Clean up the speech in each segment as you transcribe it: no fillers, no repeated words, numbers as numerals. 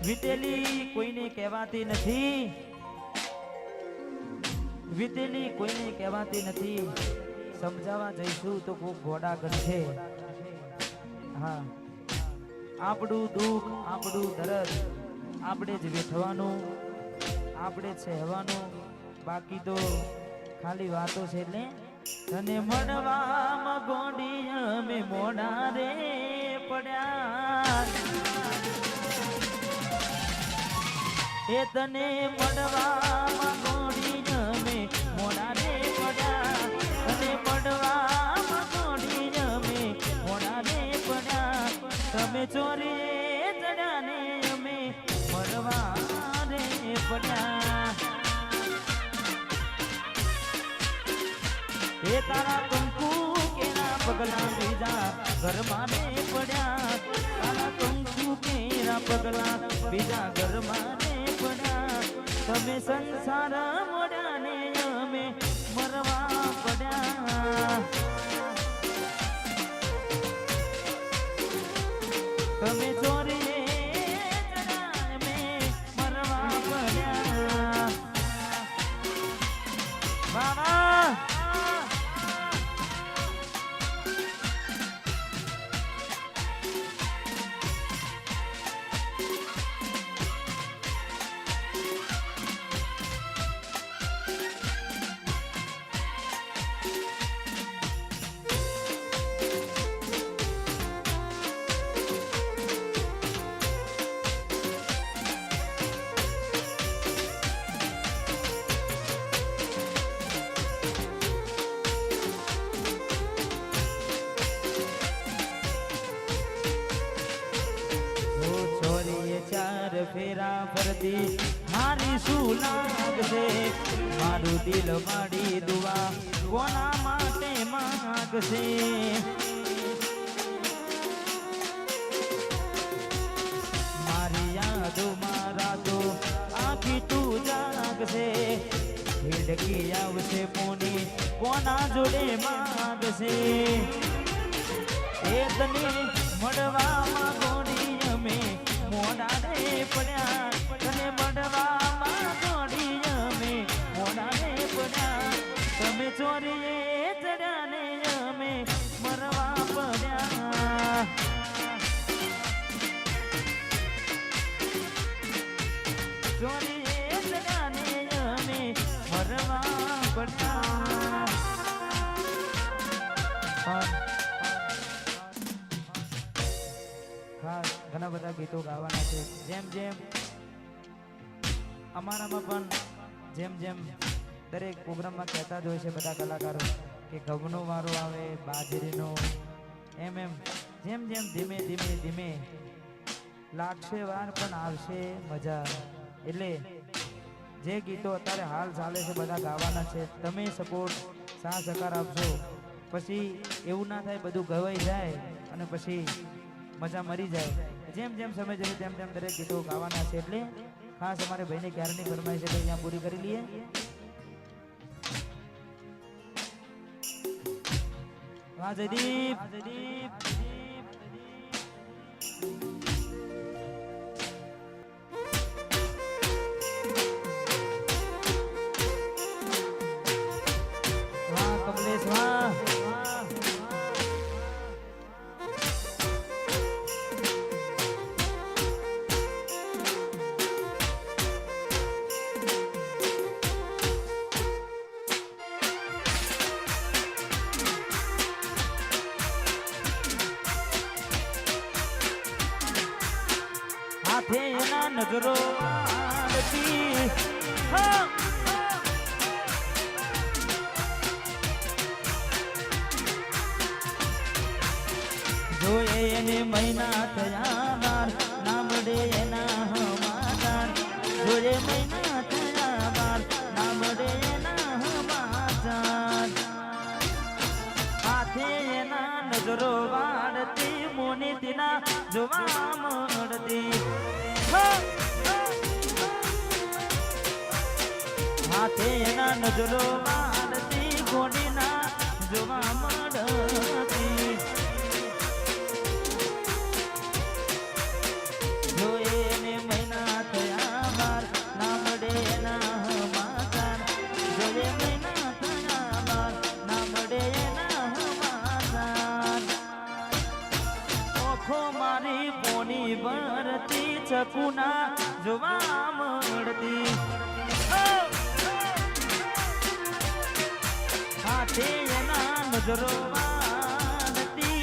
વીતેલી કોઈને કહેવાતી નથી, વીતેલી કોઈને કહેવાતી નથી. સમજાવવા જઈશું તો કોક ઘોડા કરશે. હા, આપણું દુઃખ, આપણું દર્દ આપણે જ વેઠવાનું, આપણે સહેવાનું. બાકી તો ખાલી વાતો છે. એટલે તને મળવામાં ગોડી અમે મોડા રે પડ્યા, એ તને મળવામાં ગોડી અમે મોડા રે પડ્યા, તને મળવામાં ગોડી અમે મોડા રે પડ્યા. તમે ચોરી ચડ્યા ને અમે મળવા રે પડ્યા. એ તારા કંકુ કેરા પગલા બીજા ઘરમાં ને પડ્યા, તારા કંકુ કેરા પગલા બીજા ઘરમાં ને પડ્યા. તમે સંસાર મોડ્યા ને અમે મરવા પડ્યા. તમે ચોરી ચડ્યા અમે મરવા પડ્યા. બાબા ફેરા ફરતી મારી શું લાગશે, મારું દિલ મારી દુઆ કોના માટે માગશે. મારી યાદો મારા તો આખી તું જાગશે, હિડકી આવશે પોની કોના જોડે માગશે. એ તને મળવામાં ગોળી અમે મોડા રે પડ્યા, તને મળવામાં ગોળી અમે મોડા રે પડ્યા. તમે ચોરીએ ચડ્યા ને અમે મરવા પડ્યા. ચોરીએ ચડ્યા ને અમે મરવા પડ્યા. ખાસ ઘણા બધા ગીતો ગાવાના છે. જેમ જેમ અમારામાં પણ જેમ જેમ દરેક પ્રોગ્રામમાં કહેતા જ હોય છે બધા કલાકારો કે ઘઉંનો વારો આવે, બાજરીનો, એમ એમ જેમ જેમ ધીમે ધીમે ધીમે લાગશે વાર પણ આવશે મજા. એટલે જે ગીતો અત્યારે હાલ ચાલે છે બધા ગાવાના છે. તમે સપોર્ટ સાથ સહકાર આપજો. પછી એવું ના થાય બધું ગવાઈ જાય અને પછી મજા મરી જાય. જેમ જેમ સમય જશે તેમ તેમ દરેક ગીતો ગાવાના છે. એટલે ખાસ અમારે ભાઈને ક્યારની ફરમાઈ છે તો અહીંયા પૂરી કરી લઈએ. વાહ જયદીપ. વાહ કમલેશ વાહ. હાથે ના નજરો આરતી જોયે એને મહિના થયા બાર ના મળે એના હમાદાર. જોયે મહિના થયા બાર ના મળે એના હમાદાર. હાથે એના નજરો વાળતી મોની તેના જોવા મળતી. હાથે એના નજરો વાળતી ગોડીના જોવા મળતી. જોયે ને મહિના ચકુના જોવા મળતી હાથે એના નજરો વાળતી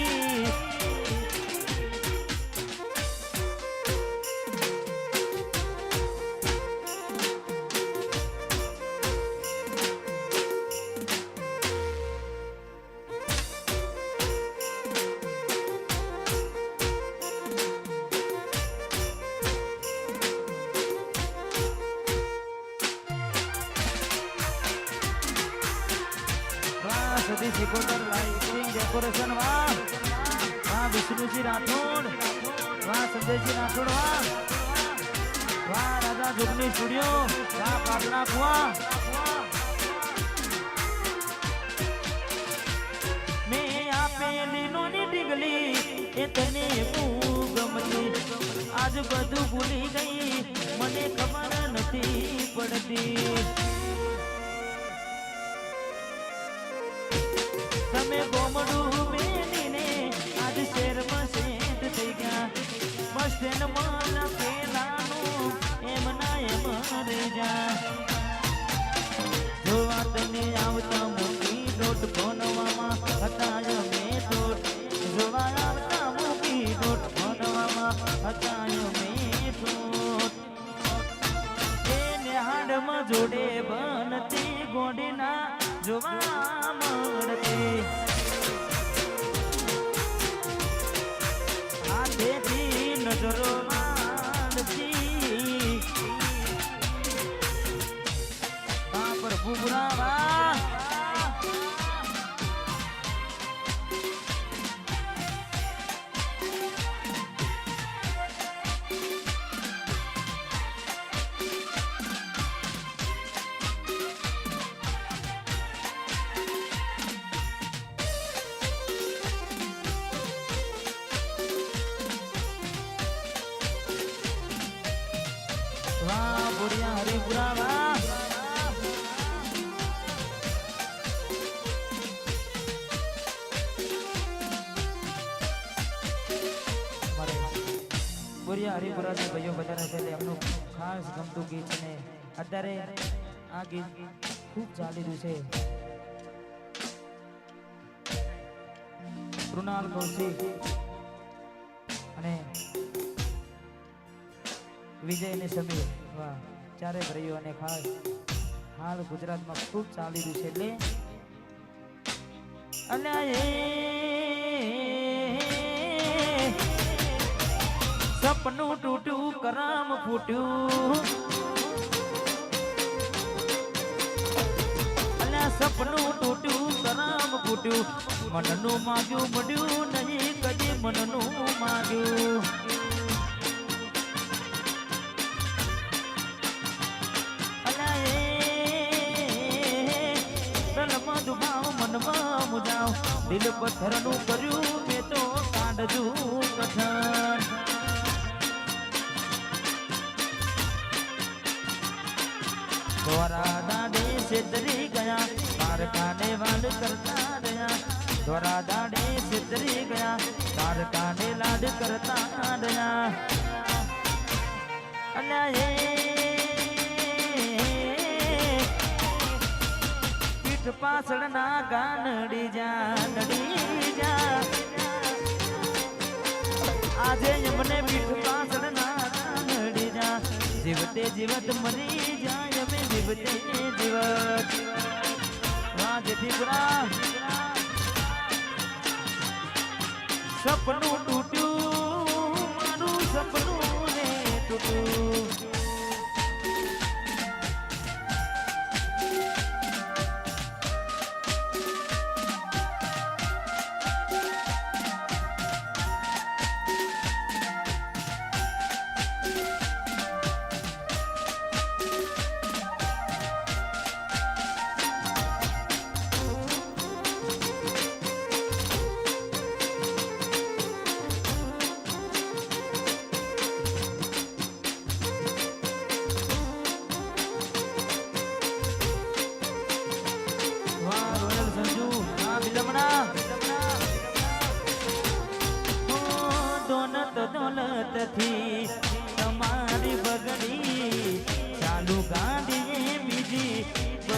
સદી સિકોતર લાઇટિંગ ડેકોરેશન વાહ વાહ વિષ્ણુજી રાઠોડ વાહ સંજયજી રાઠોડ વાહ રાજા જોગની સ્ટુડિયો વાહ પાટણા કુવા મેં આપેલી નોની ડીગલી એ તને ખૂબ ગમતી આજ બધું ભૂલી ગઈ મને ખબર નથી પડતી તમે ગોમડું બેનીને આજ શેરમાં સેટ થઈ ગયા બસ સ્ટેન્ડમાં પેલાનું એમ ના એમ રહી જા જોવા તને આવતા મૂકી ડોટ ભણવામાં હતા મેં ડોટ જોવા આવતા મૂકી ડોટ ભણવામાં હતા મેં ડોટ એ નિહાળમાં જોડે બનતી ગોડીના જોવા મળતી હાથેથી નજરો વાળતી પર ભૂગરાવા વાહ બોરિયા હરિપુરા વાહ બોરિયા હરિપુરાના ભાઈઓ બધાને છે એમનું ખાસ ગમતું ગીત છે અત્યારે આ ગીત ખૂબ ચાલી રહ્યું છે કૃણાલ કૌશિક અને વિજય અને સમીર વાહ ચારે ભાઈઓ અને ખાસ હાલ ગુજરાતમાં ખૂબ ચાલી રહ્યું છે એટલે સપનું તૂટ્યું કરમ ફૂટ્યું સપનું તૂટ્યું કરમ ફૂટ્યું મનનું માગ્યું મળ્યું નહીં કદી મનનું માગ્યું મનમાં મુજાવ દિલ પથ્થરનું કર્યું મેં તો કાઢજું કઠણ દ્વારા દાડે છેતરી ગયા કારખાને વાલ કરતા રહ્યા દ્વારા દાડે છેતરી ગયા કારખાને લાડ કરતા રહ્યા અને પાછળના ગાનડી જા આજે મને પીઠ પાછળના ગાનડી જા જીવતે જીવત મરી જાય અમે જીવતે જીવત વાહ જેઠીપુરા સપનું તૂટ્યું મારું સપનું ને તૂટ્યું દોલતથી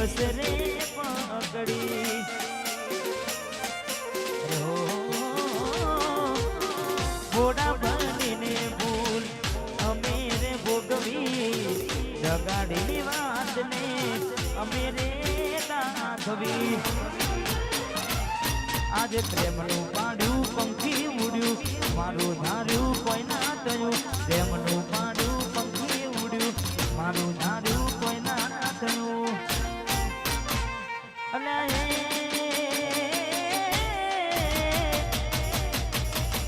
બસ રે પકડી ઘોડા બનીને ભૂલ અમે રે ભોગવી જગાડેલી વાતને અમે રે દાખવી આજે પ્રેમનું પાડ્યું પંખી ઉડ્યું મારું ધાર્યું કોઈ ના થયું પ્રેમનું પાડ્યું પંખી ઉડ્યું મારું ધાર્યું કોઈ ના થયું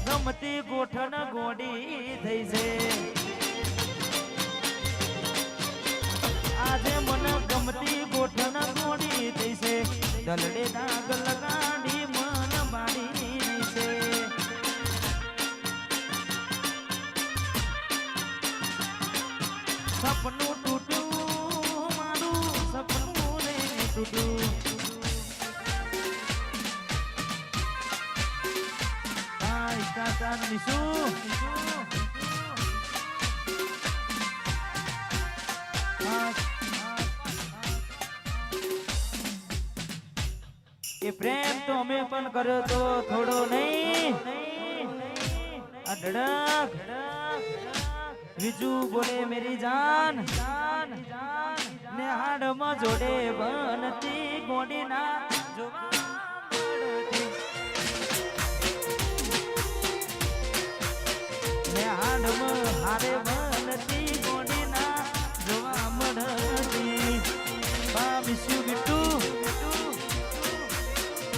ગમતી ગોઠણ ગોડી થઈ છે આજે મને ગમતી ગોઠણ ગોડી થઈ છે દલડે દાગ લગાડી મન બાળી નહીં છે સપનું તૂટ્યું મારું સપનું રે તૂટ્યું એ પ્રેમ તો અમે પણ કર્યો તો થોડો નહીં અઢળક બીજું બોલે મેરી જાન ને હાડમાં જોડે બનતી ગોડીના જોવા હારે બનતી ગોડીના જોવા મળતી વિશ્વ બીટું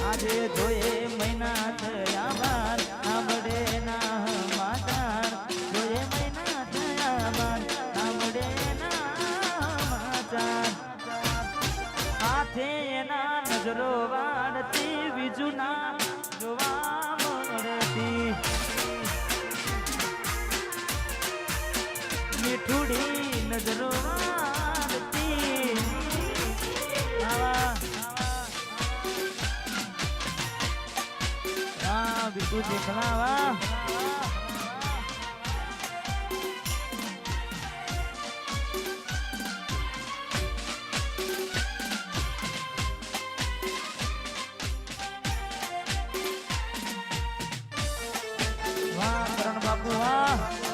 આજે જોયે મહિના થયા બાર સાંભળે ના માતાર જોયે મહિના થયા બાર સાંભળે ના માતાર હાથે એના નજરો વાળતી બીજું ના જોવા મળતી મીઠુડી નજરો વાળતી बिल्कुल देखना वाह वाह करण बापू वाह